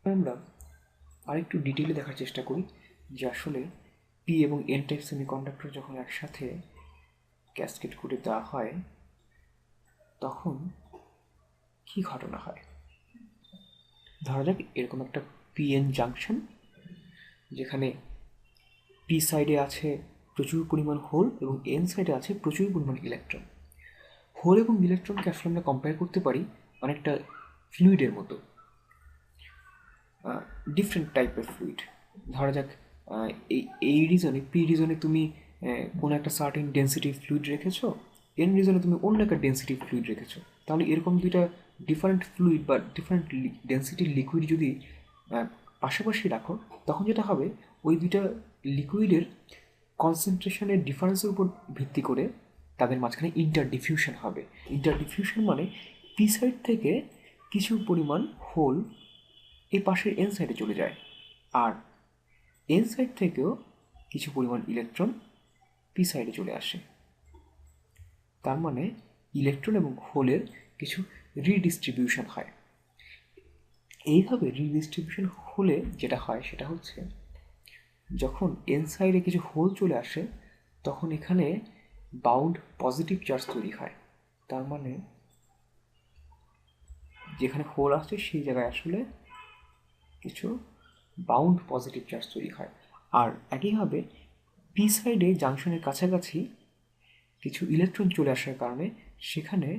আমরা আরেকটু ডিটেইলে দেখার চেষ্টা করি যে আসলে পি এবং এন টাইপ সেমিকন্ডাক্টর যখন একসাথে ক্যাসকেড করে দেওয়া হয় তখন কি ঘটনা হয়। ধরা যাক এরকম একটা পিএন জাংশন, যেখানে পি সাইডে আছে প্রচুর পরিমাণ হোল এবং এন সাইডে আছে প্রচুর পরিমাণ ইলেকট্রন। হোল এবং ইলেকট্রনকে আসলে আমরা কম্পেয়ার করতে পারি অনেকটা ফ্লুইডের মতো, ডিফারেন্ট টাইপের ফ্লুইড। ধরা যাক এই রিজনে পি রিজনে তুমি কোনো একটা সার্টেন ডেন্সিটি ফ্লুইড রেখেছো, এন রিজনে তুমি অন্য একটা ডেন্সিটি ফ্লুইড রেখেছো। তাহলে এরকম দুইটা ডিফারেন্ট ফ্লুইড বা ডিফারেন্ট ডেন্সিটির লিকুইড যদি পাশাপাশি রাখো, তখন যেটা হবে ওই দুইটা লিকুইডের কনসেন্ট্রেশনের ডিফারেন্সের উপর ভিত্তি করে তাদের মাঝখানে ইন্টারডিফিউশন হবে। ইন্টারডিফিউশন মানে পি সাইড থেকে কিছু পরিমাণ হোল এই পাশের এন সাইডে চলে যায়, আর এন সাইড থেকেও কিছু পরিমাণ ইলেকট্রন পি সাইডে চলে আসে। তার মানে ইলেকট্রন এবং হোলের কিছু রিডিস্ট্রিবিউশন হয়। এইভাবে রিডিস্ট্রিবিউশন হলে যেটা হয় সেটা হচ্ছে, যখন এন সাইডে কিছু হোল চলে আসে তখন এখানে বাউন্ড পজিটিভ চার্জ তৈরি হয়। তার মানে যেখানে হোল আসছে সেই জায়গায় আসলে কিছু বাউন্ড পজিটিভ চার্জ তৈরি হয়। আর একইভাবে পি সাইডে জাংশনের কাছাকাছি কিছু ইলেকট্রন চলে আসার কারণে সেখানে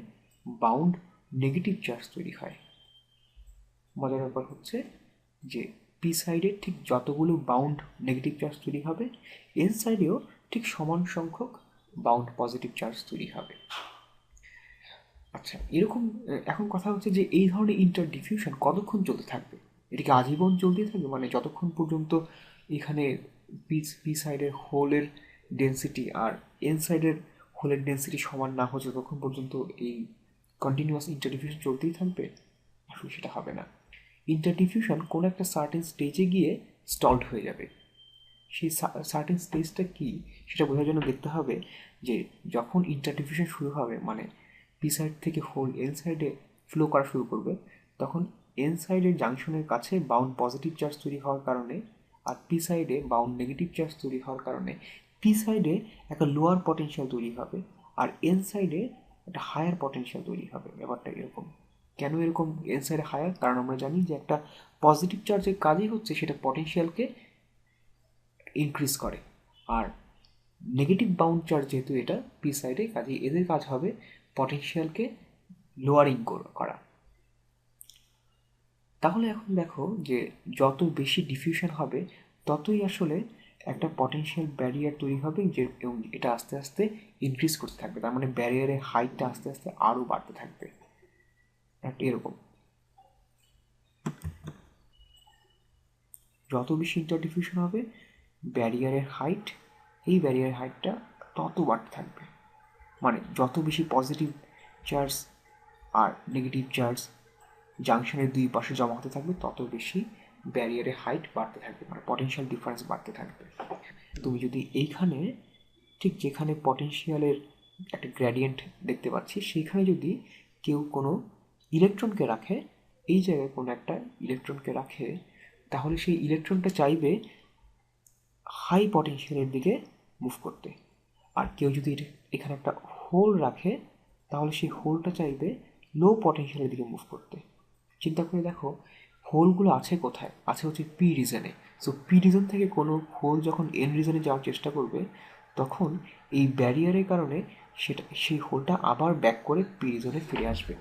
বাউন্ড নেগেটিভ চার্জ তৈরি হয়। মজার ব্যাপার হচ্ছে যে পি সাইডে ঠিক যতগুলো বাউন্ড নেগেটিভ চার্জ তৈরি হবে, এন সাইডেও ঠিক সমান সংখ্যক বাউন্ড পজিটিভ চার্জ তৈরি হবে। আচ্ছা, এরকম এখন কথা হচ্ছে যে এই ধরনের ইন্টার ডিফিউশন কতক্ষণ চলতে থাকবে? এটা কি আজীবন চলতে থাকবে, মানে যতক্ষণ পর্যন্ত এখানে পি সাইডের হোলের ডেন্সিটি আর এন সাইডের হোলের ডেন্সিটি সমান না হচ্ছে ততক্ষণ পর্যন্ত এই কন্টিনিউয়াস ইন্টার ডিফিউশন চলতেই থাকবে? আসলে সেটা হবে না। ইন্টার ডিফিউশন কোনো একটা সার্টেন স্টেজে গিয়ে স্টলড হয়ে যাবে। সেই সার্টেন স্টেজটা কি সেটা বোঝার জন্য দেখতে হবে যে যখন ইন্টার ডিফিউশন শুরু হবে, মানে পি সাইড থেকে হোল এন সাইডে ফ্লো করা শুরু করবে, তখন এন সাইডের জাংশনের কাছে বাউন্ড পজিটিভ চার্জ তৈরি হওয়ার কারণে আর পি সাইডে বাউন্ড নেগেটিভ চার্জ তৈরি হওয়ার কারণে পি সাইডে একটা লোয়ার পটেনশিয়াল তৈরি হবে আর এন সাইডে একটা হায়ার পটেনশিয়াল তৈরি হবে। ব্যাপারটা এরকম। কেন এরকম এন সাইডে হায়ার? কারণ আমরা জানি যে একটা পজিটিভ চার্জের কাজই হচ্ছে সেটা পটেনশিয়ালকে ইনক্রিজ করে, আর নেগেটিভ বাউন্ড চার্জ যেহেতু এটা পি সাইডে, কাজে এদের কাজ হবে পটেনশিয়ালকে লোয়ারিং করা। তাহলে এখন দেখো যে যত বেশি ডিফিউশন হবে ততই আসলে একটা পটেনশিয়াল ব্যারিয়ার তৈরি হবে, যে এবং এটা আস্তে আস্তে ইনক্রিজ করতে থাকবে। তার মানে ব্যারিয়ারের হাইটটা আস্তে আস্তে আরও বাড়তে থাকবে। একটা এরকম যত বেশি ইন্টারডিফিউশন হবে ব্যারিয়ারের হাইট, এই ব্যারিয়ারের হাইটটা তত বাড়তে থাকবে। মানে যত বেশি পজিটিভ চার্জ আর নেগেটিভ চার্জ জাংশনের দুই পাশে জমা হতে থাকবে তত বেশি ব্যারিয়ারের হাইট বাড়তে থাকবে, মানে পটেনশিয়াল ডিফারেন্স বাড়তে থাকবে। তুমি যদি এইখানে ঠিক যেখানে পটেনশিয়ালের একটা গ্র্যাডিয়েন্ট দেখতে পাচ্ছি সেইখানে যদি কেউ কোনো ইলেকট্রনকে রাখে, এই জায়গায় কোনো একটা ইলেকট্রনকে রাখে, তাহলে সেই ইলেকট্রনটা চাইবে হাই পটেনশিয়ালের দিকে মুভ করতে। আর কেউ যদি এখানে একটা হোল রাখে তাহলে সেই হোলটা চাইবে লো পটেনশিয়ালের দিকে মুভ করতে। চিন্তা করে দেখো হোলগুলো আছে কোথায়? আছে হচ্ছে পি রিজনে। সো পি রিজন থেকে কোনো হোল যখন এন রিজনে যাওয়ার চেষ্টা করবে তখন এই ব্যারিয়ারের কারণে সেই হোলটা আবার ব্যাক করে পি রিজনে ফিরে আসবে।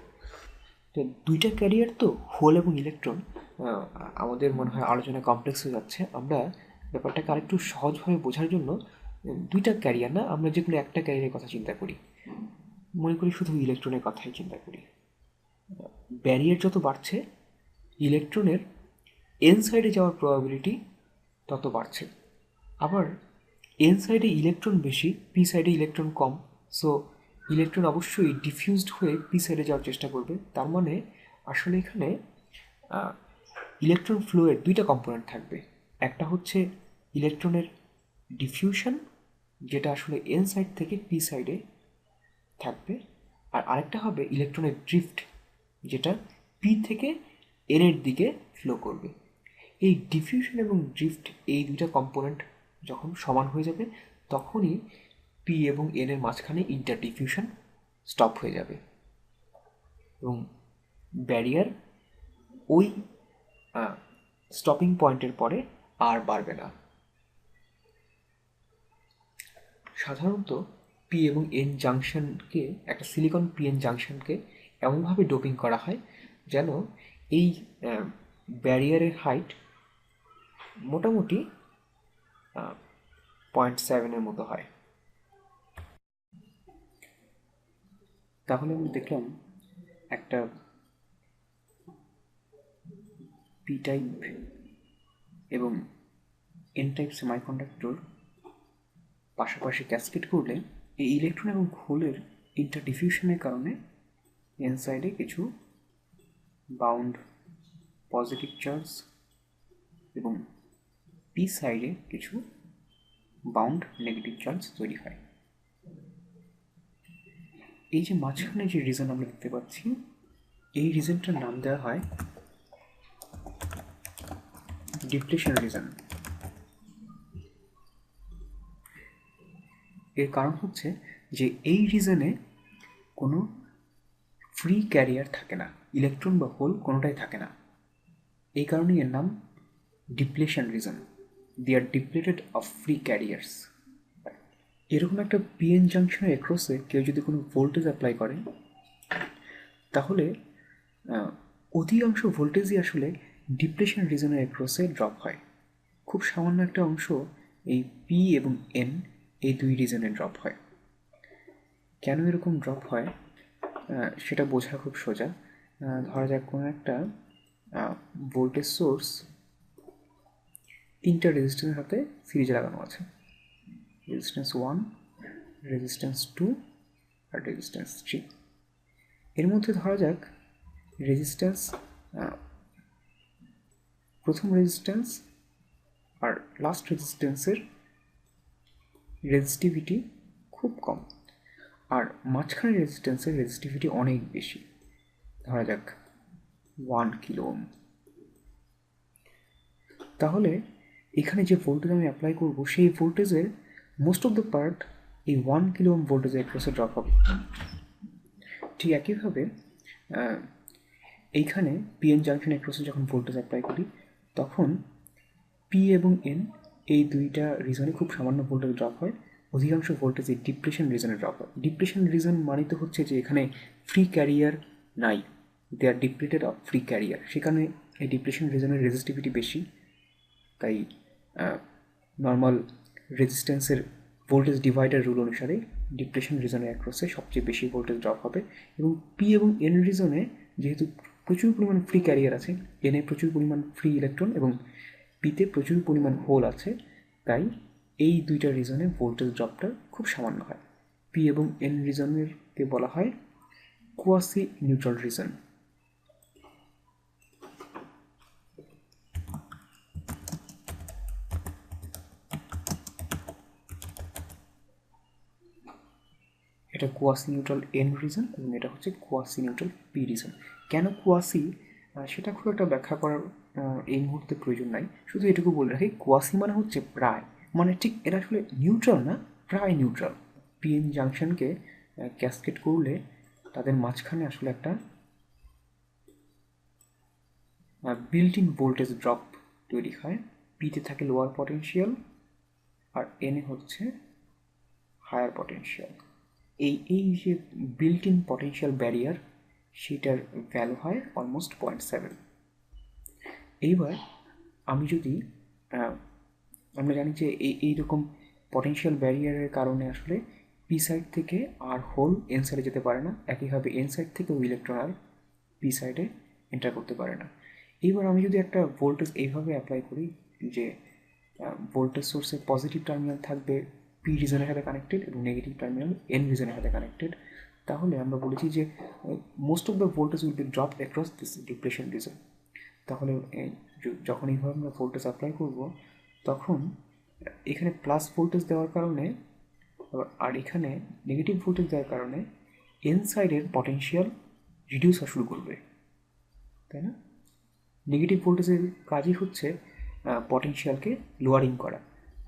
তো দুইটা ক্যারিয়ার তো, হোল এবং ইলেকট্রন, আমাদের মনে হয় আলোচনা কমপ্লেক্স হয়ে যাচ্ছে। আমরা ব্যাপারটাকে আরেকটু সহজভাবে বোঝার জন্য দুইটা ক্যারিয়ার না, আমরা যে কোনো একটা ক্যারিয়ারের কথা চিন্তা করি। মনে করি শুধু ইলেকট্রনের কথাই চিন্তা করি। ব্যারিয়ার যত বাড়ছে ইলেকট্রনের এন সাইডে যাওয়ার প্রবাবিলিটি তত বাড়ছে। আবার এন সাইডে ইলেকট্রন বেশি, পি সাইডে ইলেকট্রন কম। সো ইলেকট্রন অবশ্যই ডিফিউজড হয়ে পি সাইডে যাওয়ার চেষ্টা করবে। তার মানে আসলে এখানে ইলেকট্রন ফ্লোয়ের দুইটা কম্পোনেন্ট থাকবে। একটা হচ্ছে ইলেকট্রনের ডিফিউশন, যেটা আসলে এন সাইড থেকে পি সাইডে থাকবে, আর আরেকটা হবে ইলেকট্রনের ড্রিফট, যেটা পি থেকে এন এর দিকে ফ্লো করবে। এই ডিফিউশন এবং ড্রিফট এই দুইটা কম্পোনেন্ট যখন সমান হয়ে যাবে তখনই পি এবং এন এর মাঝখানে ইন্টার ডিফিউশন স্টপ হয়ে যাবে এবং ব্যারিয়ার ওই স্টপিং পয়েন্টের পরে আর বাড়বে না। সাধারণত পি এবং এন জাংশনকে, একটা সিলিকন পি এন জাংশনকে এমনভাবে ডোপিং করা হয় যেন এই ব্যারিয়ারের হাইট মোটামুটি 0.7 মতো হয়। তাহলে আমি দেখলাম একটা পি টাইপ এবং এন টাইপ সেমিকন্ডাক্টর পাশাপাশি ক্যাসকেড করলে এই ইলেকট্রন এবং হোলের ইন্টার ডিফিউশনের কারণে এন সাইডে কিছু বাউন্ড পজিটিভ চার্জ এবং পি সাইডে কিছু বাউন্ড নেগেটিভ চার্জ তৈরি হয়। এই যে মাঝখানে যে রিজন আমরা দেখতে পাচ্ছি, এই রিজনটার নাম দেওয়া হয় ডিপ্লেশন রিজন। এর কারণ হচ্ছে যে এই রিজনে কোনো ফ্রি ক্যারিয়ার থাকে না, ইলেকট্রন বা হোল কোনোটাই থাকে না। এই কারণেই এর নাম depletion region. They are depleted of free carriers. এরকম একটা পিএন জাংশনের অ্যাক্রসে কেউ যদি কোনো ভোল্টেজ অ্যাপ্লাই করে তাহলে অধিকাংশ ভোল্টেজই আসলে ডিপ্লেশন রিজনের অ্যাক্রসে ড্রপ হয়। খুব সামান্য একটা অংশ এই পি এবং এন এই দুই রিজনে ড্রপ হয়। কেন এরকম ড্রপ হয় সেটা বোঝা খুব সোজা। ধরা যাক কোনো একটা ভোল্টেজ সোর্স তিনটা রেজিস্ট্যান্সের সাথে সিরিজে লাগানো আছে, রেজিস্ট্যান্স 1, রেজিস্ট্যান্স 2 আর রেজিস্ট্যান্স 3। এর মধ্যে ধরা যাক রেজিস্ট্যান্স, প্রথম রেজিস্ট্যান্স আর লাস্ট রেজিস্ট্যান্সের রেজিস্টিভিটি খুব কম, আর মাঝখানের রেজিস্ট্যান্সের রেজিস্টিভিটি অনেক বেশি, ধরা যাক 1 কিলো ওহম। তাহলে এখানে যে ভোল্টেজ আমি অ্যাপ্লাই করব সেই ভোল্টেজের মোস্ট অফ দ্য পার্ট এই 1 কিলো ওহম ভোল্টেজের অ্যাক্রসে ড্রপ হবে। ঠিক একইভাবে এইখানে পিএন জাংশন অ্যাক্রসে যখন ভোল্টেজ অ্যাপ্লাই করি তখন পি এবং এন এই দুইটা রিজনে খুব সামান্য ভোল্টেজ ড্রপ হয়, অধিকাংশ ভোল্টেজ এই ডিপ্রেশন রিজনে ড্রপ হয়। ডিপ্রেশন রিজন মানে তো হচ্ছে যে এখানে ফ্রি ক্যারিয়ার নাই, দে are depleted of free career, সেখানে এই ডিপ্রেশন রিজনের রেজিস্টিভিটি বেশি, তাই নর্মাল রেজিস্ট্যান্সের ভোল্টেজ ডিভাইডার রুল অনুসারে ডিপ্রেশন রিজনের অ্যাক্রসে সবচেয়ে বেশি ভোল্টেজ ড্রপ হবে। এবং পি এবং এন রিজনে যেহেতু প্রচুর পরিমাণ ফ্রি ক্যারিয়ার আছে, এনে প্রচুর পরিমাণ ফ্রি ইলেকট্রন এবং পিতে প্রচুর পরিমাণ হোল আছে, তাই এই দুইটা রিজনে ভোল্টেজ ড্রপটা খুব সামান্য হয়। পি এবং এন রিজনেরকে বলা হয় কোয়াসি নিউট্রাল রিজন। এটা কোয়াসি নিউট্রাল এন রিজন এবং এটা হচ্ছে কোয়াসি নিউট্রাল পি রিজন। কেন কোয়াসি সেটা খুব একটা ব্যাখ্যা করার এই মুহূর্তে প্রয়োজন নাই, শুধু এটুকু বলে রাখি কোয়াসি মানে হচ্ছে প্রায়, মানে ঠিক এটা আসলে নিউট্রাল না, প্রায় নিউট্রাল। পিএন জাংশনকে ক্যাসকেড করলে তাদের মাঝখানে আসলে একটা বিল্ট ইন ভোল্টেজ ড্রপ তৈরি হয়। পিতে থাকে লোয়ার পটেনশিয়াল আর এনে হচ্ছে হায়ার পটেনশিয়াল। এই যে বিল্ট ইন পটেনশিয়াল ব্যারিয়ার সেটার ভ্যালু হয় অলমোস্ট 0.7। এইবার আমি যদি আমরা জানি যে এইরকম পটেনশিয়াল ব্যারিয়ারের কারণে আসলে পি সাইড থেকে আর হোল এন সাইডে যেতে পারে না, একইভাবে এন সাইড থেকেও ইলেকট্রন আর পি সাইডে এন্টার করতে পারে না। এইবার আমি যদি একটা ভোল্টেজ এইভাবে অ্যাপ্লাই করি যে ভোল্টেজ সোর্সের পজিটিভ টার্মিনাল থাকবে পি রিজনের সাথে কানেক্টেড এবং নেগেটিভ টার্মিনাল এন রিজনের সাথে কানেক্টেড, তাহলে আমরা বলেছি যে most of the voltage will be drop across this depression reason. তাহলে যখন এইভাবে আমরা ভোল্টেজ অ্যাপ্লাই করব তখন এখানে প্লাস ভোল্টেজ দেওয়ার কারণে আর এখানে নেগেটিভ ভোল্টেজ দেওয়ার কারণে এন সাইডের পটেনশিয়াল রিডিউস হওয়া শুরু করবে, তাই না? নেগেটিভ ভোল্টেজের কাজই হচ্ছে পটেনশিয়ালকে লোয়ারিং করা।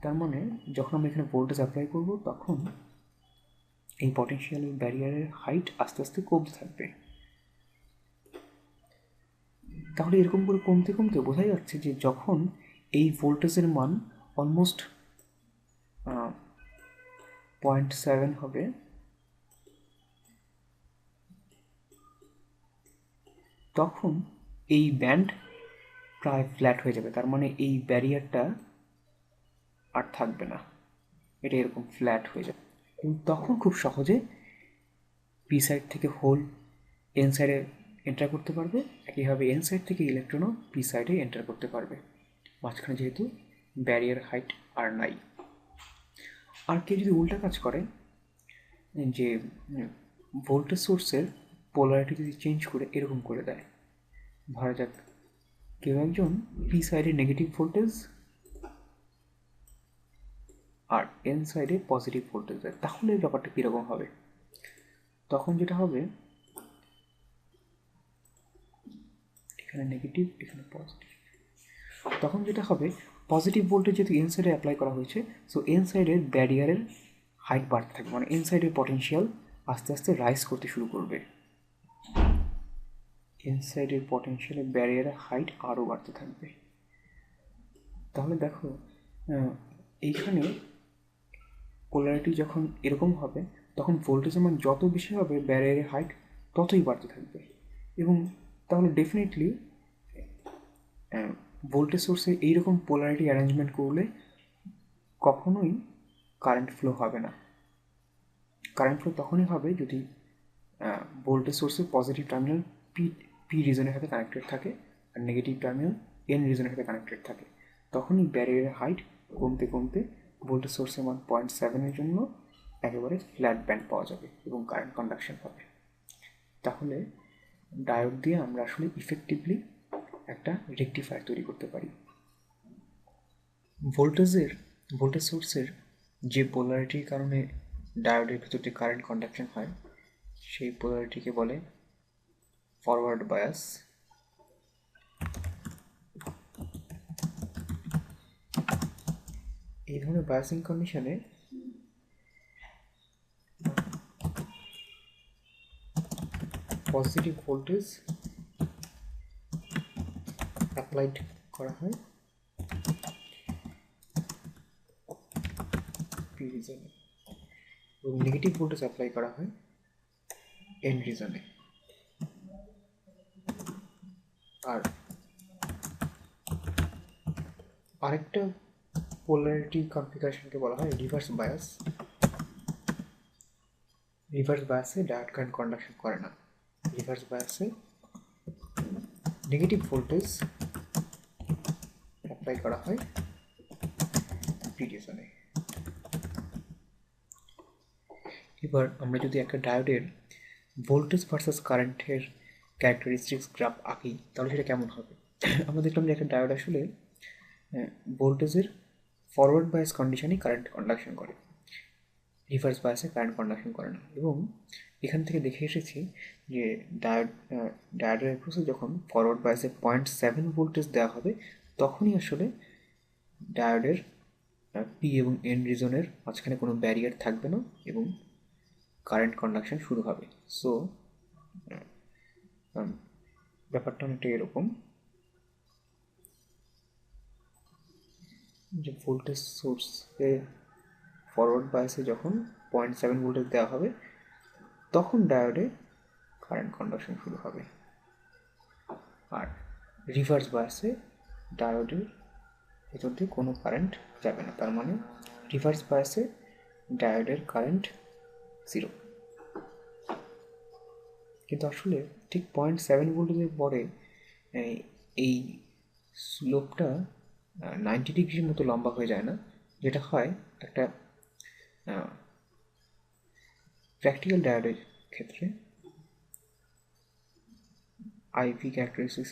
তার মানে যখন আমরা এখানে ভোল্টেজ অ্যাপ্লাই করব তখন এই পটেনশিয়ালের ব্যারিয়ারের হাইট আস্তে আস্তে কমতে থাকবে। তাহলে এরকম করে কমতে কমতে বোঝা যাচ্ছে যে যখন এই ভোল্টেজের মান অলমোস্ট 0.7 হবে, তখন এই ব্যান্ড প্রায় ফ্ল্যাট হয়ে যাবে। তার মানে এই ব্যারিয়ারটা আর থাকবে না, এটা এরকম ফ্ল্যাট হয়ে যাবে। এবং তখন খুব সহজে পি সাইড থেকে হোল এন সাইডে এন্টার করতে পারবে, একইভাবে এন সাইড থেকে ইলেকট্রনও পি সাইডে এন্টার করতে পারবে, মাঝখানে যেহেতু ব্যারিয়ার হাইট আর নাই। আর কেউ যদি উল্টা কাজ করে, যে ভোল্টেজ সোর্সের পোলারিটি যদি চেঞ্জ করে এরকম করে দেয়, ধরা যাক কেউ একজন পি সাইডে নেগেটিভ ভোল্টেজ আর এন সাইডে পজিটিভ ভোল্টেজ দেয়, তাহলে ব্যাপারটা কীরকম হবে? তখন যেটা হবে, এখানে নেগেটিভ এখানে পজিটিভ, তখন যেটা হবে পজিটিভ ভোল্টেজ যেহেতু এন সাইডে অ্যাপ্লাই করা হয়েছে, সো এন সাইডের ব্যারিয়ারের হাইট বাড়তে থাকবে, মানে এন সাইডের পটেনশিয়াল আস্তে আস্তে রাইজ করতে শুরু করবে, এন সাইডের পটেনশিয়ালের ব্যারিয়ারের হাইট আরও বাড়তে থাকবে। তাহলে দেখো এইখানে পোলারিটি যখন এরকম হবে তখন ভোল্টেজের মান যত বেশি হবে ব্যারিয়ারের হাইট ততই বাড়তে থাকবে। এবং তাহলে ডেফিনেটলি ভোল্টেজ সোর্সে এইরকম পোলারিটি অ্যারেঞ্জমেন্ট করলে কখনোই কারেন্ট ফ্লো হবে না। কারেন্ট ফ্লো তখনই হবে যদি ভোল্টেজ সোর্সের পজিটিভ টার্মিনাল পি রিজনের সাথে কানেক্টেড থাকে আর নেগেটিভ টার্মিনাল এন রিজনের সাথে কানেক্টেড থাকে, তখনই ব্যারিয়ারের হাইট কমতে কমতে ভোল্টেজ সোর্সের মান 0.7-এর জন্য একেবারে ফ্ল্যাট ব্যান্ড পাওয়া যাবে এবং কারেন্ট কন্ডাকশন হবে। তাহলে ডায়োড দিয়ে আমরা আসলে ইফেক্টিভলি একটা রেকটিফায়ার তৈরি করতে পারি। ভোল্টেজ সোর্সের যে পোলারিটির কারণে ডায়োডের ভিতর যে কারেন্ট কন্ডাকশন হয় সেই পোলারিটিকে বলে ফরওয়ার্ড বায়াস। এই ধরনের বায়াসিং কন্ডিশনে পজিটিভ ভোল্টেজ অ্যাপ্লাইড করা হয় পি রিজনে এবং নেগেটিভ ভোল্টেজ অ্যাপ্লাই করা হয় এন রিজনে। আর আরেকটা পোলারিটি কনফিগারেশনকে বলা হয় রিভার্স বায়াস। রিভার্স বায়াসে ডায়োড কারেন্ট কন্ডাকশন করে না, রিভার্স বায়াসে নেগেটিভ ভোল্টেজ অ্যাপ্লাই করা হয় পি রিজনে। এবার আমরা যদি একটা ডায়োডের ভোল্টেজ ভার্সাস কারেন্টের ক্যারেক্টারিস্টিক্স গ্রাফ আঁকি তাহলে সেটা কেমন হবে? আমরা দেখলাম যে একটা ডায়োড আসলে ভোল্টেজের ফরওয়ার্ড বায়াস কন্ডিশনেই কারেন্ট কন্ডাকশন করে, রিভার্স বায়াসে কারেন্ট কন্ডাকশন করে না। এবং এখান থেকে দেখে এসেছি যে ডায়োডের অ্যাক্রসে যখন ফরওয়ার্ড বায়াসে 0.7 ভোল্টেজ দেওয়া হবে তখনই আসলে ডায়োডের পি এবং এন রিজনের মাঝখানে কোনো ব্যারিয়ার থাকবে না এবং কারেন্ট কন্ডাকশন শুরু হবে। সো ব্যাপারটা অনেকটা এরকম যে ভোল্টেজ সোর্সে ফরওয়ার্ড বায়াসে যখন 0.7 ভোল্টেজ দেওয়া হবে তখন ডায়োডে কারেন্ট কন্ডাকশন শুরু হবে, আর রিভার্স বায়াসে ডায়োডের ভেতর দিয়ে কোনো কারেন্ট যাবে না। তার মানে রিভার্স বায়াসে ডায়োডের কারেন্ট 0। কিন্তু আসলে ঠিক 0.7 ভোল্টেজের পরে এই স্লোপটা 90 ডিগ্রির মতো লম্বা হয়ে যায় না, যেটা হয় একটা প্র্যাকটিক্যাল ডায়োডের ক্ষেত্রে আইভি ক্যারেক্টারিস্টিক্স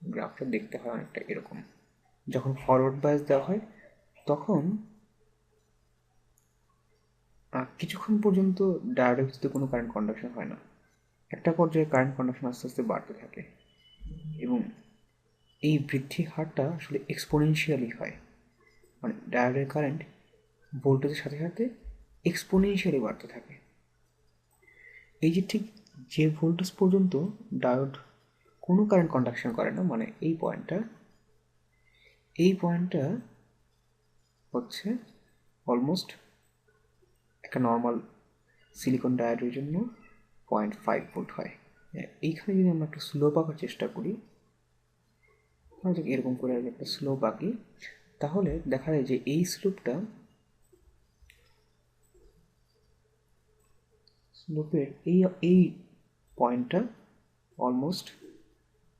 গ্রাফটা দেখতে হয় অনেকটা এরকম। যখন ফরওয়ার্ড বায়াস দেওয়া হয় তখন কিছুক্ষণ পর্যন্ত ডায়োডের ভিতরে কোনো কারেন্ট কন্ডাকশন হয় না, একটা পর্যায়ে কারেন্ট কন্ডাকশন আস্তে আস্তে বাড়তে থাকে এবং এই বৃদ্ধির হারটা আসলে এক্সপোনেনশিয়ালি হয়, মানে ডায়োডের কারেন্ট ভোল্টেজের সাথে সাথে এক্সপোনেনশিয়ালি বাড়তে থাকে। এই যে ঠিক যে ভোল্টেজ পর্যন্ত ডায়োড কোনো কারেন্ট কন্ডাকশন করে না, মানে এই পয়েন্টটা হচ্ছে অলমোস্ট একটা নর্মাল সিলিকন ডায়োডের জন্য 0.5 ভোল্ট হয়। এইখানে যদি আমরা একটা স্লোপ আঁকার চেষ্টা করি, তাহলে এরকম করে একটা স্লোপ আঁকি, তাহলে দেখা যায় যে এই স্লোপের এই পয়েন্টটা অলমোস্ট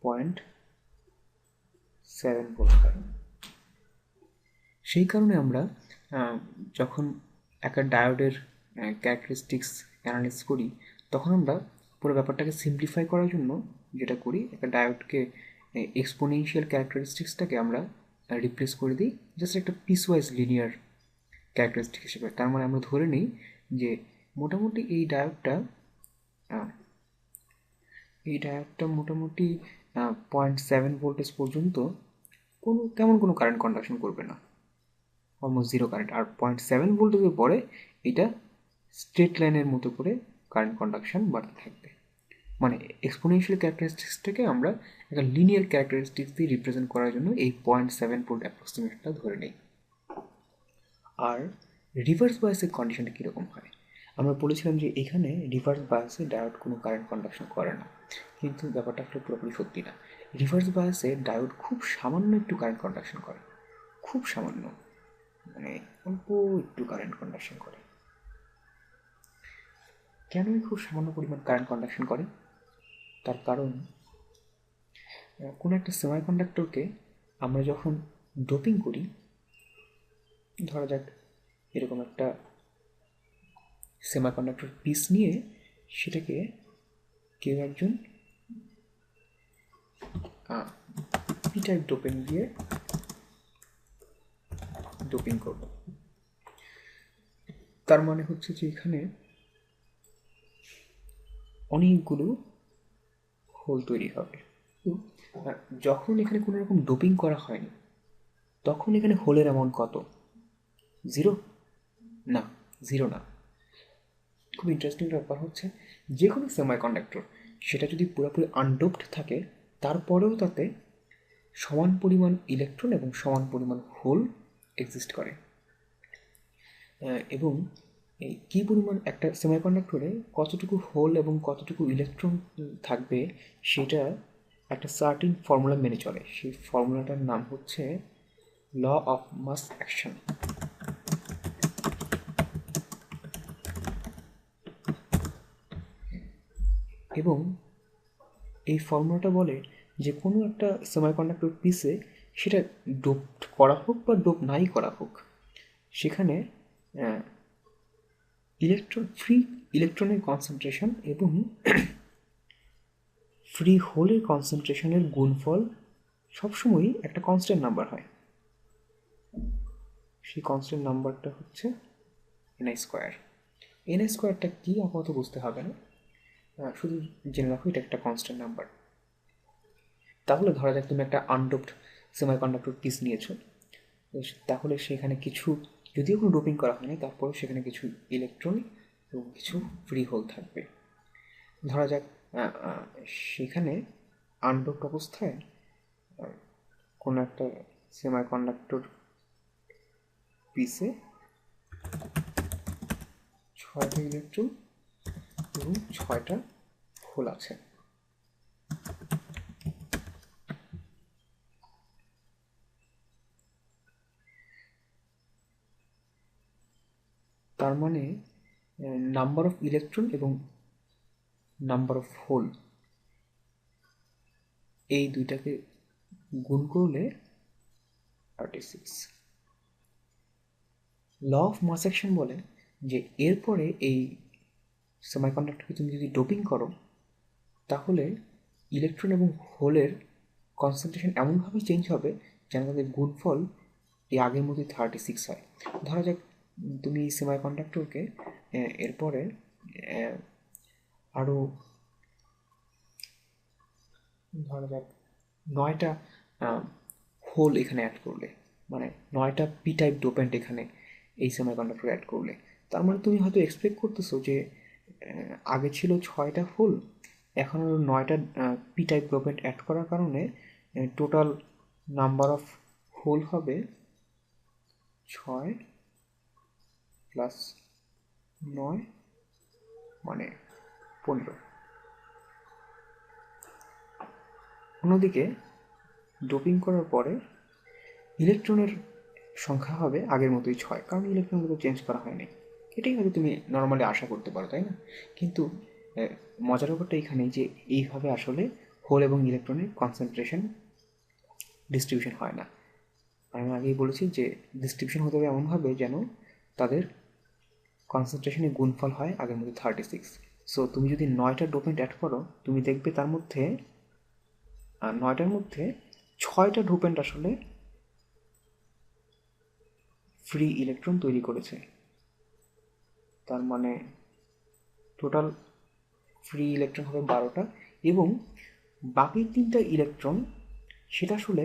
0.7 ভোল্ট হয়। সেই কারণে আমরা যখন একটা ডায়োডের ক্যারেক্টারিস্টিক্স অ্যানালাইজ করি, তখন আমরা পুরো ব্যাপারটাকে সিম্পলিফাই করার জন্য যেটা করি, একটা ডায়োডকে এক্সপোনেনশিয়াল ক্যারেক্টারিস্টিক্সটাকে আমরা রিপ্লেস করে দিই জাস্ট একটা পিসওয়াইজ লিনিয়ার ক্যারেক্টারিস্টিক হিসেবে। তার মানে আমরা ধরে নিই যে মোটামুটি এই ডায়োডটা মোটামুটি 0.7 ভোল্টেজ পর্যন্ত তেমন কোনো কারেন্ট কন্ডাকশন করবে না, অলমোস্ট জিরো কারেন্ট। আর 0.7 ভোল্টেজের পরে এটা স্ট্রেট লাইনের মতো করে কারেন্ট কন্ডাকশন বাড়তে থাকবে। মানে এক্সপোনেনশিয়াল ক্যারেক্টারিস্টিক্সটাকে আমরা একটা লিনিয়ার ক্যারেক্টারিস্টিক্স দিয়ে রিপ্রেজেন্ট করার জন্য এই 0.7 ভোল্ট অ্যাপ্রক্সিমেটটা ধরে নিই। আর রিভার্স বায়াসের কন্ডিশনটা কীরকম হয়? আমরা বলেছিলাম যে এখানে রিভার্স বায়াসে ডায়োড কোনো কারেন্ট কন্ডাকশন করে না, কিন্তু ব্যাপারটা আসলে পুরোপুরি সত্যি না। রিভার্স বায়াসে ডায়োড খুব সামান্য একটু কারেন্ট কন্ডাকশন করে, খুব সামান্য, মানে অল্প একটু কারেন্ট কন্ডাকশন করে। কেনই খুব সামান্য পরিমাণ কারেন্ট কন্ডাকশন করে? তার কারণ কোনো একটা সেমিকন্ডাক্টরকে আমরা যখন ডোপিং করি, ধরা যাক এরকম একটা সেমিকন্ডাক্টর পিস নিয়ে সেটাকে কেউ একজন পি টাইপ ডোপিং দিয়ে ডোপিং করব। তার মানে হচ্ছে যে এখানে অনেকগুলো হোল তৈরি হবে। যখন এখানে কোনো রকম ডোপিং করা হয়নি, তখন এখানে হোলের অ্যামাউন্ট কত? 0? না, 0 না। খুব ইন্টারেস্টিং ব্যাপার হচ্ছে, যে কোনো সেমিকন্ডাক্টর সেটা যদি পুরোপুরি আনডোপড থাকে, তারপরেও তাতে সমান পরিমাণ ইলেকট্রন এবং সমান পরিমাণ হোল এক্সিস্ট করে। এবং এই কী পরিমাণ একটা সেমিকন্ডাক্টরে কতটুকু হোল এবং কতটুকু ইলেকট্রন থাকবে, সেটা একটা সার্টিন ফর্মুলা মেনে চলে। সেই ফর্মুলাটার নাম হচ্ছে ল অফ মাস অ্যাকশন। এবং এই ফর্মুলাটা বলে যে কোনো একটা সেমিকন্ডাক্টর পিসে, সেটা ডোপ করা হোক বা ডোপ নাই করা হোক, সেখানে ফ্রি ইলেকট্রনের কনসেন্ট্রেশন এবং ফ্রি হোলের কনসেন্ট্রেশনের গুণফল সবসময়ই একটা কনস্ট্যান্ট নাম্বার হয়। সেই কনস্ট্যান্ট নাম্বারটা হচ্ছে এনআই স্কোয়ার। এনআই স্কোয়ারটা কী আপাতত বুঝতে হবে না, শুধু জেনে রাখো এটা একটা কনস্ট্যান্ট নাম্বার। তাহলে ধরা যাক তুমি একটা আনডোপড সেমিকন্ডাক্টর পিস নিয়েছো, তাহলে সেখানে কিছু, যদিও কোনো ডোপিং করা হয়নি, তারপরেও সেখানে কিছু ইলেকট্রন এবং কিছু ফ্রি হোল থাকবে। ধরা যাক সেখানে আনডোপড অবস্থায় কোনো একটা সেমিকন্ডাক্টর পিসে 6টা ইলেকট্রন এবং 6টা হোল আছে। তার মানে নাম্বার অফ ইলেকট্রন এবং নাম্বার অফ হোল, এই দুইটাকে গুণ করলে 36। ল অফ মাস অ্যাকশন বলে যে এরপরে এই সেমিকন্ডাক্টরকে তুমি যদি ডোপিং করো, তাহলে ইলেকট্রন এবং হোলের কনসেন্ট্রেশন এমনভাবে চেঞ্জ হবে যেন তাদের গুণফল এই আগের মধ্যে 36 হয়। ধরা যাক তুমি সেমিকন্ডাক্টরকে এরপরে আরও ধরা যাক 9টা হোল এখানে অ্যাড করলে, মানে 9টা পি টাইপ ডোপেন্ট এখানে এই সেমিকন্ডাক্টর অ্যাড করলে, তার মানে তুমি হয়তো এক্সপেক্ট করতেছো যে আগে ছিল 6টা হোল, এখন 9টা পি টাইপ ডোপেন্ট অ্যাড করার কারণে টোটাল নাম্বার অফ হোল হবে 6 প্লাস 9 মানে 15। অন্যদিকে ডোপিং করার পরে ইলেকট্রনের সংখ্যা হবে আগের মতোই 6, কারণ ইলেকট্রনগুলো চেঞ্জ করা হয়নি। এটাই হয়তো তুমি নর্মালি আশা করতে পারো, তাই না? কিন্তু মজার ব্যাপারটা এইখানেই যে এইভাবে আসলে হোল এবং ইলেকট্রনের কনসেন্ট্রেশন ডিস্ট্রিবিউশন হয় না। আমি আগেই বলেছি যে ডিস্ট্রিবিউশন হতে হবে এমনভাবে যেন তাদের কনসেন্ট্রেশনের গুণফল হয় আগের মধ্যে 36। সো তুমি যদি 9টা ডোপেন্ট অ্যাড করো, তুমি দেখবে তার মধ্যে 9টার মধ্যে 6টা ডোপেন্ট আসলে ফ্রি ইলেকট্রন তৈরি করেছে। তার মানে টোটাল ফ্রি ইলেকট্রন হবে 12টা, এবং বাকি 3টা ইলেকট্রন সেটা আসলে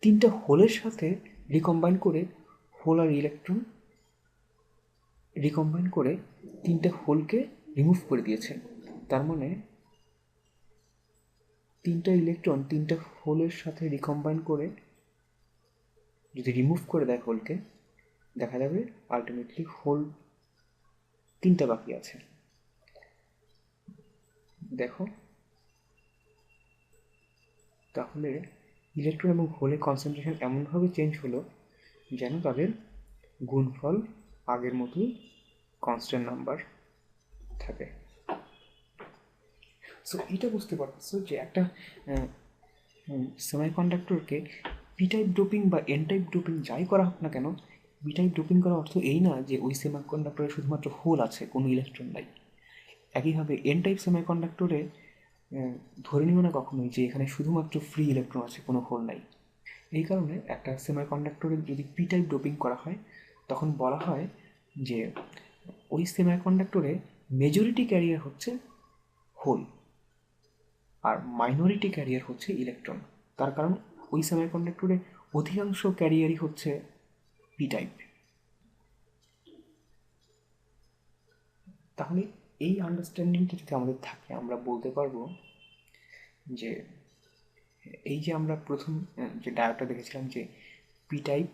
3টা হোলের সাথে রিকম্বাইন করে, হোল আর ইলেকট্রন রিকম্বাইন করে 3টা হোলকে রিমুভ করে দিয়েছে। তার মানে 3টা ইলেকট্রন 3টা হোলের সাথে রিকম্বাইন করে যদি রিমুভ করে দেয় হোলকে, দেখা যাবে আলটিমেটলি হোল 3টা বাকি আছে। দেখো, তাহলে ইলেকট্রন এবং হোলের কনসেন্ট্রেশন এমনভাবে চেঞ্জ হলো যেন তাদের গুণফল আগের মতোই কনস্ট্যান্ট নাম্বার থাকে। সো এটা বুঝতে পারছো যে একটা সেমিকন্ডাক্টরকে পি টাইপ ডোপিং বা এন টাইপ ডোপিং যাই করা হোক না কেন, পি টাইপ ডোপিং করার অর্থ এই না যে ওই সেমিকন্ডাক্টরে শুধুমাত্র হোল আছে, কোনো ইলেকট্রন নাই। একইভাবে এন টাইপ সেমিকন্ডাক্টরে ধরে নিও না কখনোই যে এখানে শুধুমাত্র ফ্রি ইলেকট্রন আছে, কোনো হোল নাই। এই কারণে একটা সেমিকন্ডাক্টরে যদি পি টাইপ ডোপিং করা হয়, তখন বলা হয় যে ওই সেমিকন্ডাক্টরে মেজরিটি ক্যারিয়ার হচ্ছে হোল আর মাইনরিটি ক্যারিয়ার হচ্ছে ইলেকট্রন। তার কারণ ওই সেমিকন্ডাক্টরে অধিকাংশ ক্যারিয়ারই হচ্ছে পি টাইপ। তাহলে এই আন্ডারস্ট্যান্ডিংটা যদি আমাদের থাকে, আমরা বলতে পারবো যে এই যে আমরা প্রথম যে ডায়োডটা দেখেছিলাম যে পি টাইপ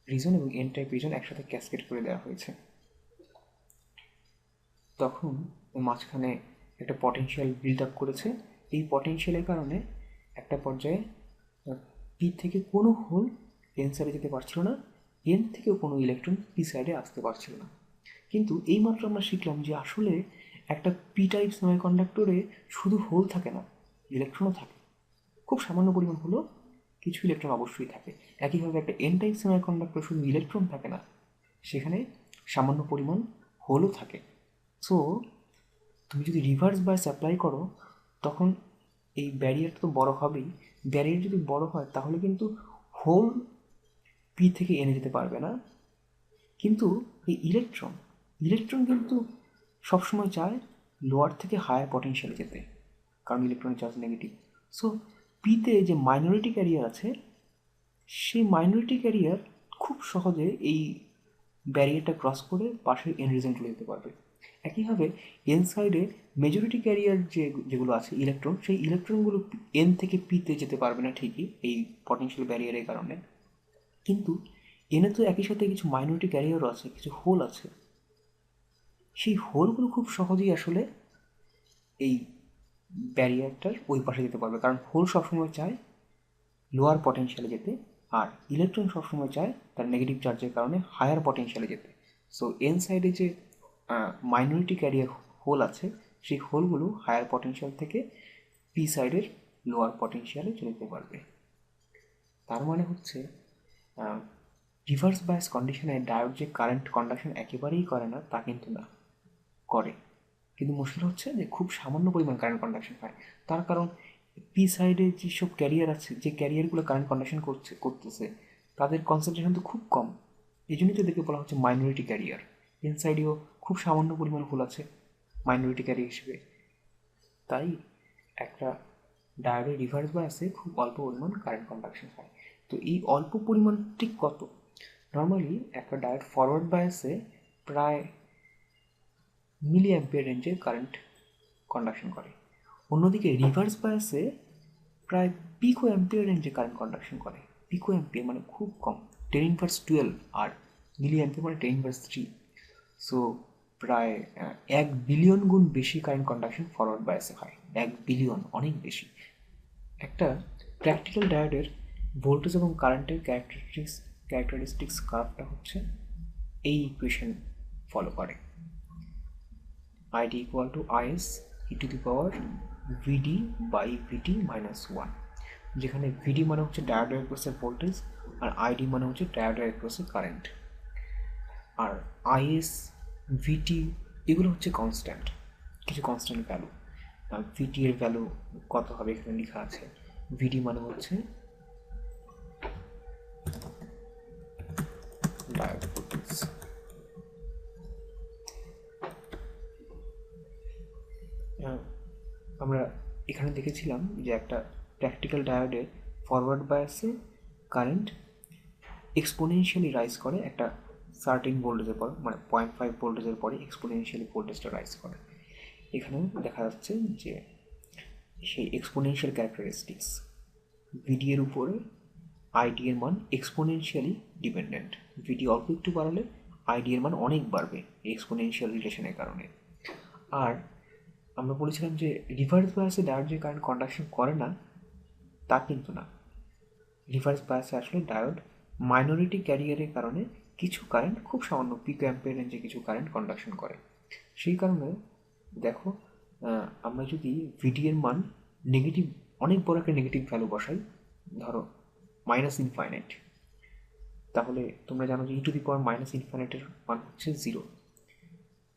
রিজন এবং এন টাইপ রিজন একসাথে ক্যাসকেড করে দেওয়া হয়েছে, তখন মাঝখানে একটা পটেনশিয়াল বিল্ড আপ করেছে। এই পটেনশিয়ালের কারণে একটা পর্যায়ে পি থেকে কোনো হোল এন সাইডে যেতে পারছিল না, এন থেকেও কোনো ইলেকট্রন পি সাইডে আসতে পারছিল না। কিন্তু এইমাত্র আমরা শিখলাম যে আসলে একটা পি টাইপ সেমিকন্ডাক্টরে শুধু হোল থাকে না, ইলেকট্রনও থাকে। খুব সামান্য পরিমাণ হলো কিছু ইলেকট্রন অবশ্যই থাকে। একইভাবে একটা এন টাইপ সেমিকন্ডাক্টরে শুধু ইলেকট্রন থাকে না, সেখানে সামান্য পরিমাণ হোলও থাকে। সো তুমি যদি রিভার্স বায়াস অ্যাপ্লাই করো, তখন এই ব্যারিয়ারটা তো বড় হবেই। ব্যারিয়ার যদি বড় হয় তাহলে কিন্তু হোল পি থেকে এনে যেতে পারবে না, কিন্তু এই ইলেকট্রন ইলেকট্রন কিন্তু সবসময় চায় লোয়ার থেকে হায়ার পটেনশিয়ালে যেতে, কারণ ইলেকট্রনের চার্জ নেগেটিভ। সো পিতে যে মাইনরিটি ক্যারিয়ার আছে, সেই মাইনরিটি ক্যারিয়ার খুব সহজে এই ব্যারিয়ারটা ক্রস করে পাশের এন রিজন চলে যেতে পারবে। একইভাবে এন সাইডে মেজরিটি ক্যারিয়ার যেগুলো আছে ইলেকট্রন, সেই ইলেকট্রনগুলো এন থেকে পিতে যেতে পারবে না ঠিকই এই পটেনশিয়াল ব্যারিয়ারের কারণে, কিন্তু এনে তো একই সাথে কিছু মাইনরিটি ক্যারিয়ারও আছে, কিছু হোল আছে। সেই হোলগুলো খুব সহজেই আসলে এই ব্যারিয়ারটার ওই পাশে যেতে পারবে, কারণ হোল সবসময় চায় লোয়ার পটেনশিয়ালে যেতে, আর ইলেকট্রন সবসময় চায় তার নেগেটিভ চার্জের কারণে হায়ার পটেনশিয়ালে যেতে। সো এন সাইডে যে মাইনরিটি ক্যারিয়ার হোল আছে, সেই হোলগুলো হায়ার পটেনশিয়াল থেকে পি সাইডের লোয়ার পটেনশিয়ালে চলে যেতে পারবে। তার মানে হচ্ছে রিভার্স বায়াস কন্ডিশনে ডায়োড যে কারেন্ট কন্ডাকশন একেবারেই করে না তা কিন্তু না, করে, কিন্তু মুশকিল হচ্ছে যে খুব সামান্য পরিমাণ কারেন্ট কন্ডাকশন হয়। তার কারণ পি সাইডে যেসব ক্যারিয়ার আছে, যে ক্যারিয়ারগুলো কারেন্ট কন্ডাকশন করতেছে, তাদের কনসেন্ট্রেশন তো খুব কম। এই জন্যই তো দেখে বলা হচ্ছে মাইনরিটি ক্যারিয়ার। এন সাইডেও খুব সামান্য পরিমাণ হোল আছে মাইনরিটি ক্যারিয়ার হিসেবে। তাই একটা ডায়োডের রিভার্স বায়াসে খুব অল্প পরিমাণ কারেন্ট কন্ডাকশন হয়। তো এই অল্প পরিমাণ ঠিক কত? নর্মালি একটা ডায়োড ফরওয়ার্ড বায়াসে প্রায় মিলি অ্যাম্পিয়ার রেঞ্জের কারেন্ট কন্ডাকশন করে, অন্যদিকে রিভার্স বায়াসে প্রায় পিকো অ্যাম্পিয়ার রেঞ্জে কারেন্ট কন্ডাকশন করে। পিকো অ্যাম্পিয়ার মানে খুব কম, 10^12, আর মিলি অ্যাম্পিয়ার মানে 10^3। সো প্রায় 1 বিলিয়ন গুণ বেশি কারেন্ট কন্ডাকশন ফরওয়ার্ড বায়াসে হয়। 1 বিলিয়ন, অনেক বেশি। একটা প্র্যাকটিক্যাল ডায়োডের ভোল্টেজ এবং কারেন্টের ক্যারেক্টারিস্টিক্স কার্ভটা হচ্ছে এই ইকুয়েশন ফলো করে। ID equal to IS e to the power VD by VT minus 1, যেখানে VD মানে হচ্ছে ডায়োডের অ্যাক্রসের ভোল্টেজ আর ID মানে হচ্ছে ডায়োডের অ্যাক্রসের কারেন্ট, আর IS VT এগুলো হচ্ছে কনস্ট্যান্ট, কিছু কনস্ট্যান্ট ভ্যালু। VT এর ভ্যালু কত হবে এখানে লেখা আছে। VD মানে হচ্ছে ডায়োড ভোল্টেজ। আমরা এখানে দেখেছিলাম যে একটা প্র্যাকটিক্যাল ডায়োডে ফরওয়ার্ড বায়াসে কারেন্ট এক্সপোনেনশিয়ালি রাইজ করে একটা সার্টেন ভোল্টেজের পর, মানে 0.5 ভোল্টেজের পরে এক্সপোনেনশিয়ালি ভোল্টেজটা রাইজ করে। এখানেও দেখা যাচ্ছে যে সেই এক্সপোনেনশিয়াল ক্যারেক্টারিস্টিক্স ভিডি এর উপরে আইডি এর মান এক্সপোনেনশিয়ালি ডিপেন্ডেন্ট। ভিডি অল্প একটু বাড়ালে আইডি এর মান অনেক বাড়বে এক্সপোনেনশিয়াল রিলেশনের কারণে। আর আমরা বলেছিলাম যে রিভার্স বায়াসে ডায়োড যে কারেন্ট কন্ডাকশন করে না, তা কিন্তু না। রিভার্স বায়াসে আসলে ডায়োড মাইনরিটি ক্যারিয়ারের কারণে কিছু কারেন্ট, খুব সামান্য পিকো অ্যাম্পিয়ার রেঞ্জে কিছু কারেন্ট কন্ডাকশন করে। সেই কারণে দেখো, আমরা যদি ভিডি এর মান নেগেটিভ, অনেক বড় একটা নেগেটিভ ভ্যালু বসাই, ধরো -∞, তাহলে তোমরা জানো যে e⁻∞এর মান হচ্ছে 0।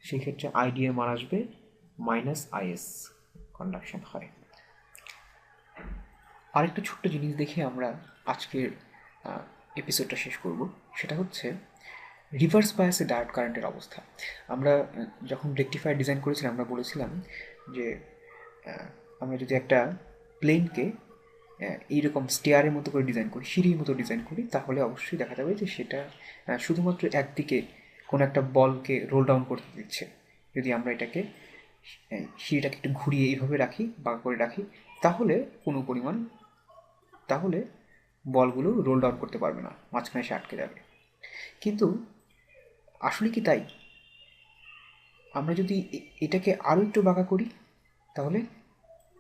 সেই ক্ষেত্রে আইডি এর মান আসবে -IS কন্ডাকশন হয়। আরেকটা ছোট্ট জিনিস দেখে আমরা আজকের এপিসোডটা শেষ করব, সেটা হচ্ছে রিভার্স বায়াসে ডায়োড কারেন্টের অবস্থা। আমরা যখন রেকটিফায়ার ডিজাইন করেছিলাম, আমরা বলেছিলাম যে আমরা যদি একটা প্লেনকে এইরকম স্টেয়ারের মতো করে ডিজাইন করি, সিঁড়ির মতো ডিজাইন করি, তাহলে অবশ্যই দেখা যাবে যে সেটা শুধুমাত্র একদিকে কোনো একটা বলকে রোল ডাউন করতে দিচ্ছে। যদি আমরা এটাকে সিঁড়িটাকে একটু ঘুরিয়ে এইভাবে রাখি, বাঁকা করে রাখি, তাহলে কোনো পরিমাণ, তাহলে বলগুলো রোল ডাউন করতে পারবে না, মাঝখানে এসে আটকে যাবে। কিন্তু আসলে কি তাই? আমরা যদি এটাকে আরও একটু বাঁকা করি, তাহলে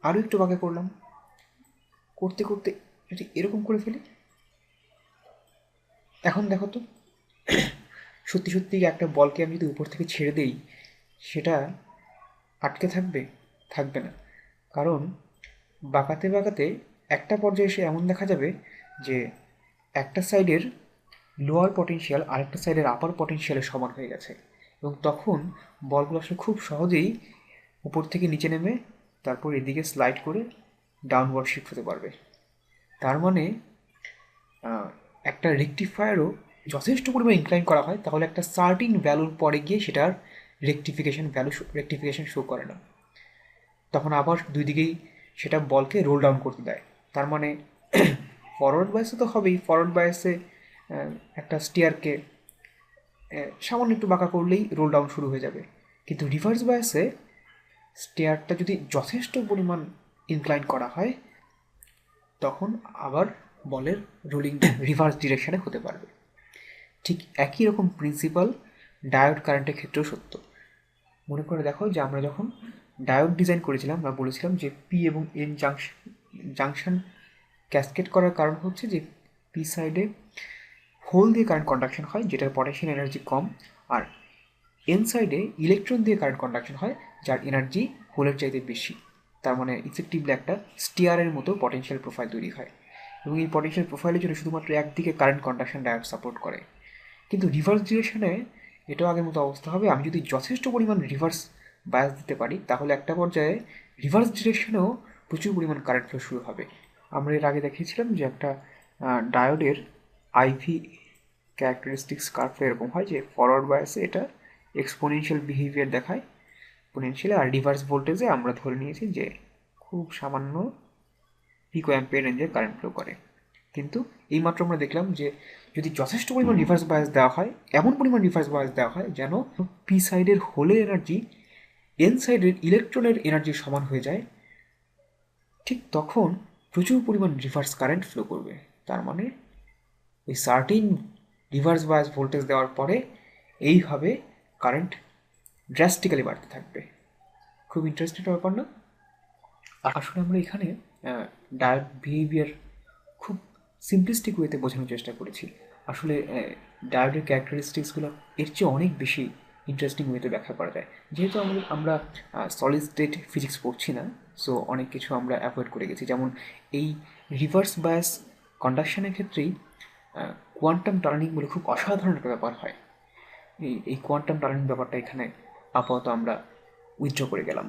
আরও একটু বাঁকা করলাম, করতে করতে যদি এরকম করে ফেলি, এখন দেখো তো সত্যি সত্যি একটা বলকে আমি যদি উপর থেকে ছেড়ে দেই, সেটা আটকে থাকবে? থাকবে না। কারণ বাঁকাতে বাঁকাতে একটা পর্যায়ে এসে এমন দেখা যাবে যে একটা সাইডের লোয়ার পটেনশিয়াল আরেকটা সাইডের আপার পটেনশিয়ালের সমান হয়ে গেছে, এবং তখন বলগুলো আসলে খুব সহজেই উপর থেকে নিচে নেমে তারপর এদিকে স্লাইড করে ডাউনওয়ার্ড শিফট হতে পারবে। তার মানে একটা রেকটিফায়ারও যথেষ্ট পরিমাণে ইনক্লাইন করা হয়, তাহলে একটা সার্টিন ভ্যালুর পরে গিয়ে সেটার রেকটিফিকেশন শো করে না, তখন আবার দুই দিকেই সেটা বলকে রোল ডাউন করতে দেয়। তার মানে ফরওয়ার্ড বায়াসে তো হবেই, ফরওয়ার্ড বায়াসে একটা স্টিয়ারকে সামান্য একটু বাঁকা করলেই রোল ডাউন শুরু হয়ে যাবে, কিন্তু রিভার্স বায়াসে স্টিয়ারটা যদি যথেষ্ট পরিমাণ ইনক্লাইন করা হয়, তখন আবার বলের রোলিং রিভার্স ডিরেকশানে হতে পারবে। ঠিক একই রকম প্রিন্সিপাল ডায়োড কারেন্টের ক্ষেত্রেও সত্য। মনে করে দেখো যে আমরা যখন ডায়োড ডিজাইন করেছিলাম, আমরা বলেছিলাম যে পি এবং এন জাংশন ক্যাসকেড করার কারণ হচ্ছে যে পি সাইডে হোল দিয়ে কারেন্ট কন্ডাকশন হয়, যেটার পটেনশিয়াল এনার্জি কম, আর এন সাইডে ইলেকট্রন দিয়ে কারেন্ট কন্ডাকশন হয়, যার এনার্জি হোলের চাইতে বেশি। তার মানে ইফেক্টিভলি একটা স্টিয়ারের মতো পটেনশিয়াল প্রোফাইল তৈরি হয়, এবং এই পটেনশিয়াল প্রোফাইলের জন্য শুধুমাত্র একদিকে কারেন্ট কন্ডাকশন ডায়োড সাপোর্ট করে। কিন্তু রিভার্স ডিরেকশনে এটাও আগের মতো অবস্থা হবে। আমি যদি যথেষ্ট পরিমাণ রিভার্স বায়াস দিতে পারি, তাহলে একটা পর্যায়ে রিভার্স ডিরেকশনেও প্রচুর পরিমাণ কারেন্ট ফ্লো শুরু হবে। আমরা এর আগে দেখিয়েছিলাম যে একটা ডায়োডের আইভি ক্যারেক্টারিস্টিক্স কার্ভ এরকম হয় যে ফরওয়ার্ড বায়াসে এটা এক্সপোনেনশিয়াল বিহেভিয়ার দেখায়, এক্সপোনেনশিয়াল, আর রিভার্স ভোল্টেজে আমরা ধরে নিয়েছি যে খুব সামান্য পিকো অ্যাম্পিয়ার রেঞ্জের কারেন্ট ফ্লো করে। কিন্তু এইমাত্র আমরা দেখলাম যে যদি যথেষ্ট পরিমাণ রিভার্স বায়াস দেওয়া হয়, এমন পরিমাণ রিভার্স বায়াস দেওয়া হয় যেন পি সাইডের হোলের এনার্জি এন সাইডের ইলেকট্রনের এনার্জির সমান হয়ে যায়, ঠিক তখন প্রচুর পরিমাণ রিভার্স কারেন্ট ফ্লো করবে। তার মানে ওই সার্টিন রিভার্স বায়াস ভোল্টেজ দেওয়ার পরে এইভাবে কারেন্ট ড্রাস্টিক্যালি বাড়তে থাকবে। খুব ইন্টারেস্টেড ব্যাপার না? আসলে আমরা এখানে ডায়োড বিহেভিয়ার খুব সিম্পলিস্টিক ওয়েতে বোঝানোর চেষ্টা করেছি। আসলে ডায়োডের ক্যারেক্টারিস্টিক্সগুলো এর চেয়ে অনেক বেশি ইন্টারেস্টিং ওয়েতে ব্যাখ্যা করা যায়। যেহেতু আমরা সলিড স্টেট ফিজিক্স পড়ছি না, সো অনেক কিছু আমরা অ্যাভয়েড করে গেছি। যেমন এই রিভার্স বায়াস কন্ডাকশনের ক্ষেত্রেই কোয়ান্টাম টার্নিং বলে খুব অসাধারণ একটা ব্যাপার হয়। এই কোয়ান্টাম টার্নিং ব্যাপারটা এখানে আপাতত আমরা উইথড্র করে গেলাম।